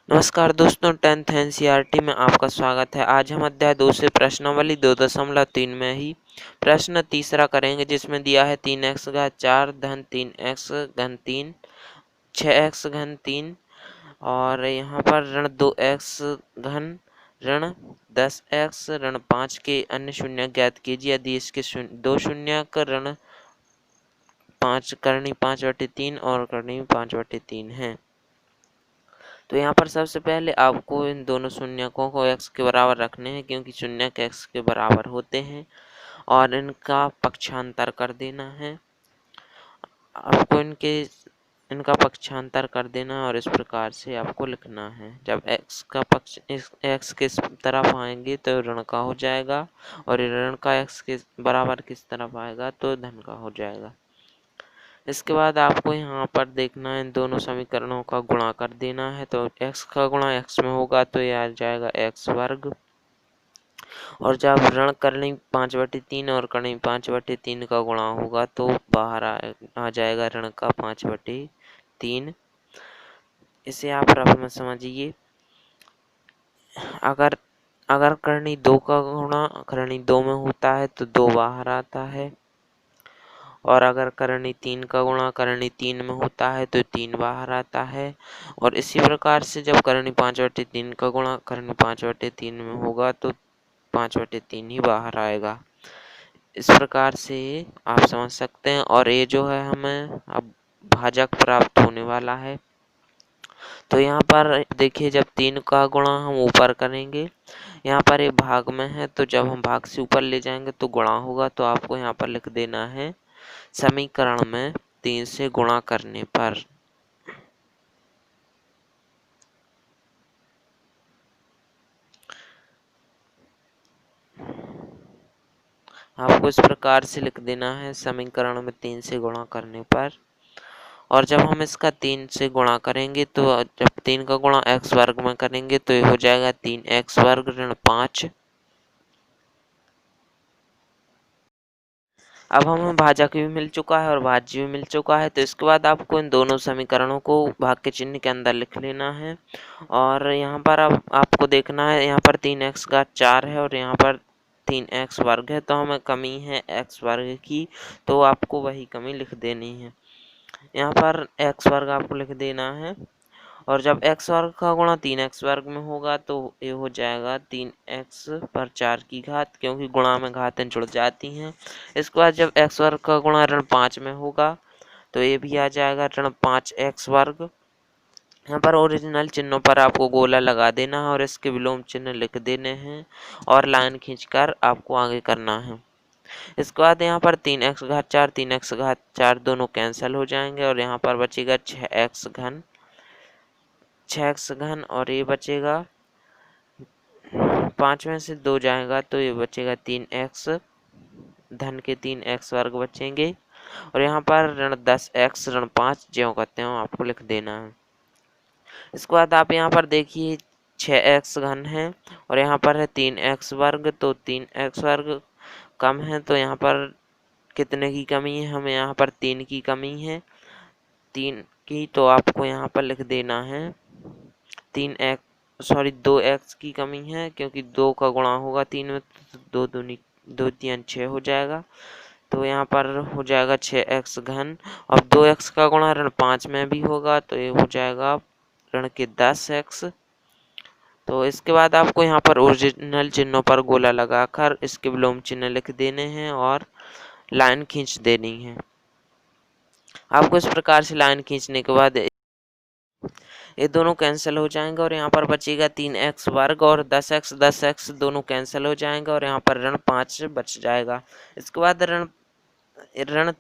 नमस्कार दोस्तों, 10th NCERT में आपका स्वागत है। आज हम अध्याय 2 से प्रश्नावली 2.3 में ही प्रश्न तीसरा करेंगे, जिसमें दिया है 3x घात 4 धन 3x घन 3 6x घन 3 और यहाँ पर ऋण 2x घन ऋण 10x ऋण 5 के अन्य शून्य ज्ञात कीजिए यदि इसके दो शून्यक ऋण 5 करनी 5/3 और करनी 5/3 है। तो यहाँ पर सबसे पहले आपको इन दोनों शून्यकों को x के बराबर रखने हैं, क्योंकि शून्यक x के बराबर होते हैं, और इनका पक्षांतर कर देना है। आपको इनका पक्षांतर कर देना और इस प्रकार से आपको लिखना है। जब x का पक्ष x किस तरफ आएंगे तो ऋण का हो जाएगा, और ऋण का x के बराबर किस तरफ आएगा तो धन का हो जाएगा। इसके बाद आपको यहाँ पर देखना है, इन दोनों समीकरणों का गुणा कर देना है। तो x का गुणा x में होगा तो यह आ जाएगा x वर्ग, और जब ऋण करनी 5/3 और करनी 5/3 का गुणा होगा तो बाहर आ जाएगा ऋण का 5/3। इसे आप रफ में समझिए। अगर अगर करनी 2 का गुणा करनी 2 में होता है तो 2 बाहर आता है, और अगर करनी 3 का गुणा करनी 3 में होता है तो 3 बाहर आता है। और इसी प्रकार से जब करनी 5/3 का गुणा करनी 5/3 में होगा तो 5/3 ही बाहर आएगा। इस प्रकार से आप समझ सकते हैं। और ये जो है हमें अब भाजक प्राप्त होने वाला है। तो यहाँ पर देखिए, जब 3 का गुणा हम ऊपर करेंगे, यहाँ पर ये भाग में है, तो जब हम भाग से ऊपर ले जाएंगे तो गुणा होगा। तो आपको यहाँ पर लिख देना है, समीकरण में 3 से गुणा करने पर आपको इस प्रकार से लिख देना है, समीकरण में 3 से गुणा करने पर। और जब हम इसका 3 से गुणा करेंगे तो जब 3 का गुणा x वर्ग में करेंगे तो ये हो जाएगा 3x वर्ग ऋण 5। अब हमें भाजक भी मिल चुका है और भाज्य भी मिल चुका है। तो इसके बाद आपको इन दोनों समीकरणों को भाग के चिन्ह के अंदर लिख लेना है। और यहाँ पर अब आपको देखना है, यहाँ पर 3x घात 4 है और यहाँ पर 3x वर्ग है, तो हमें कमी है x वर्ग की, तो आपको वही कमी लिख देनी है। यहाँ पर x वर्ग आपको लिख देना है, और जब x वर्ग का गुणा 3x वर्ग में होगा तो ये हो जाएगा 3x पर 4 की घात, क्योंकि गुणा में घातें जुड़ जाती हैं। इसके बाद जब x वर्ग का गुणा ऋण 5 में होगा तो ये भी आ जाएगा ऋण 5x वर्ग। यहाँ पर ओरिजिनल चिन्हों पर आपको गोला लगा देना है और इसके विलोम चिन्ह लिख देने हैं, और लाइन खींचकर आपको आगे करना है। इसके बाद यहाँ पर 3x घात 4 3x घात 4 दोनों कैंसिल हो जाएंगे, और यहाँ पर बचेगा 6x घन, और ये बचेगा 5 में से 2 जाएगा तो ये बचेगा 3x धन के 3x वर्ग बचेंगे। और यहाँ पर ऋण 10x ऋण 5 ज्यों करते हो आपको लिख देना है। इसके बाद आप यहाँ पर देखिए 6x घन है और यहाँ पर है 3x वर्ग, तो 3x वर्ग कम है, तो यहाँ पर कितने की कमी है, हमें यहाँ पर 3 की कमी है, 3 की, तो आपको यहाँ पर लिख देना है 2x की कमी है, क्योंकि 2 का गुणा होगा 3 में तो 2 3 6 हो जाएगा, तो यहाँ पर हो जाएगा 6x घन। और 2x का गुणा ऋण 5 में भी होगा तो ये हो जाएगा ऋण के 10x। तो इसके बाद आपको यहाँ पर ओरिजिनल चिन्हों पर गोला लगाकर इसके विलोम चिन्ह लिख देने हैं और लाइन खींच देनी है। आपको इस प्रकार से लाइन खींचने के बाद ये दोनों कैंसिल हो जाएंगे, और यहाँ पर बचेगा 3x वर्ग, और 10x दोनों कैंसिल हो जाएंगे, और यहाँ पर ऋण 5 बच जाएगा। इसके बाद ऋण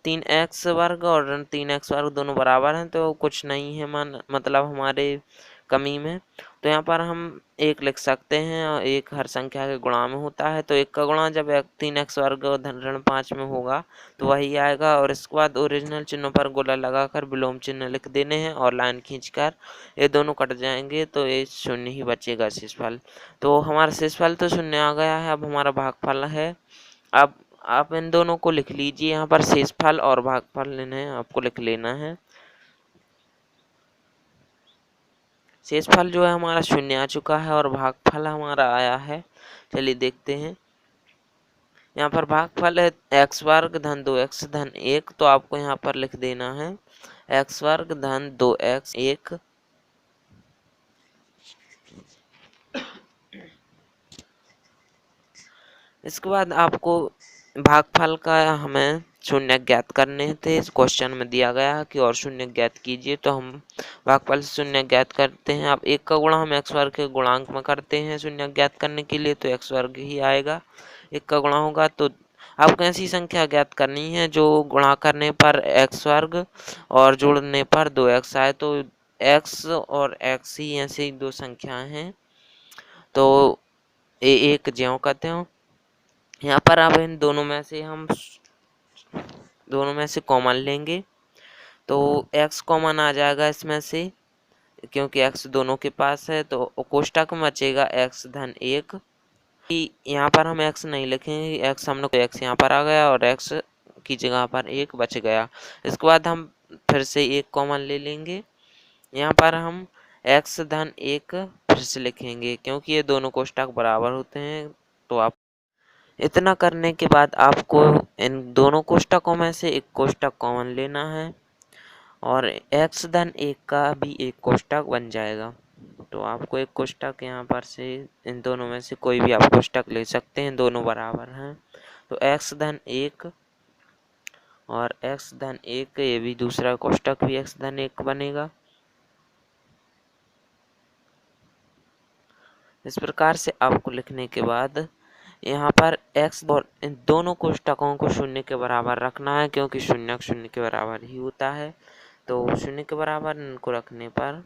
3x वर्ग और ऋण 3x वर्ग दोनों बराबर हैं, तो कुछ नहीं है मतलब हमारे कमी में। तो यहाँ पर हम 1 लिख सकते हैं, और 1 हर संख्या के गुणा में होता है, तो 1 का गुणा जब 3x वर्ग और धन ऋण 5 में होगा तो वही आएगा। और इसके बाद ओरिजिनल चिन्हों पर गोला लगाकर विलोम चिन्ह लिख देने हैं और लाइन खींचकर ये दोनों कट जाएंगे, तो ये 0 ही बचेगा शेषफल। तो हमारा शेषफल तो 0 आ गया है। अब हमारा भागफल है। अब आप इन दोनों को लिख लीजिए, यहाँ पर शेषफल और भागफल इन्हें आपको लिख लेना है। शेषफल जो है हमारा 0 आ चुका है और भागफल हमारा आया है। चलिए देखते हैं। यहाँ पर भागफल है x वर्ग धन 2x धन 1, तो आपको यहाँ पर लिख देना है x वर्ग धन 2x 1। इसके बाद आपको भागफल का हमें शून्य ज्ञात करने थे। इस क्वेश्चन में दिया गया है कि और शून्य ज्ञात कीजिए, तो हम भागफल से शून्य ज्ञात करते हैं। अब 1 का गुणा हम x वर्ग के गुणांक में करते हैं शून्य ज्ञात करने के लिए, तो x वर्ग ही आएगा। 1 का गुणा होगा तो आपको ऐसी संख्या ज्ञात करनी है जो गुणा करने पर x वर्ग और जोड़ने पर 2x आए। तो x और x ही ऐसी दो संख्याएं हैं, तो एक ज्यों कहते हो। यहाँ पर अब इन दोनों में से कॉमन लेंगे, तो x कॉमन आ जाएगा इसमें से, क्योंकि x दोनों के पास है। तो कोष्टक में बचेगा x धन 1। यहाँ पर हम x नहीं लिखेंगे, x हम लोग x यहाँ पर आ गया और x की जगह पर 1 बच गया। इसके बाद हम फिर से 1 कॉमन ले लेंगे। यहाँ पर हम x धन 1 फिर से लिखेंगे, क्योंकि ये दोनों कोष्टक बराबर होते हैं। तो आप इतना करने के बाद आपको इन दोनों कोष्टकों में से एक कोष्टक कॉमन लेना है और x धन 1 का भी एक कोष्टक बन जाएगा। तो आपको एक कोष्टक यहाँ पर से इन दोनों में से कोई भी आप कोष्टक ले सकते हैं, दोनों बराबर हैं। तो x धन 1 और x धन 1, ये भी दूसरा कोष्टक भी x धन 1 बनेगा। इस प्रकार से आपको लिखने के बाद यहाँ पर x और इन दोनों कोष्टकों को 0 के बराबर रखना है, क्योंकि 0 0 के बराबर ही होता है। तो 0 के बराबर इनको रखने पर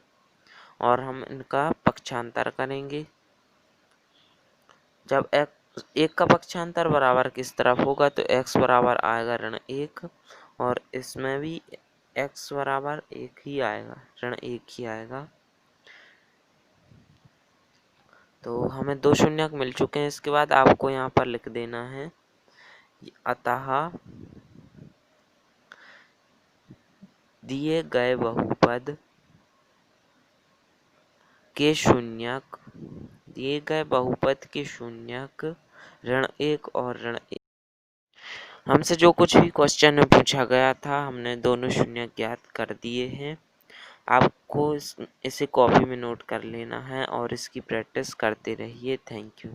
और हम इनका पक्षांतर करेंगे। जब एक का पक्षांतर बराबर किस तरफ होगा, तो x बराबर आएगा ऋण 1 और इसमें भी x बराबर 1 ही आएगा, ऋण 1 ही आएगा। तो हमें 2 शून्यक मिल चुके हैं। इसके बाद आपको यहाँ पर लिख देना है अतः दिए गए बहुपद के शून्यक ऋण 1 और ऋण 1। हमसे जो कुछ भी क्वेश्चन में पूछा गया था हमने दोनों शून्य ज्ञात कर दिए हैं। आपको इसे कॉपी में नोट कर लेना है और इसकी प्रैक्टिस करते रहिए। Thank you.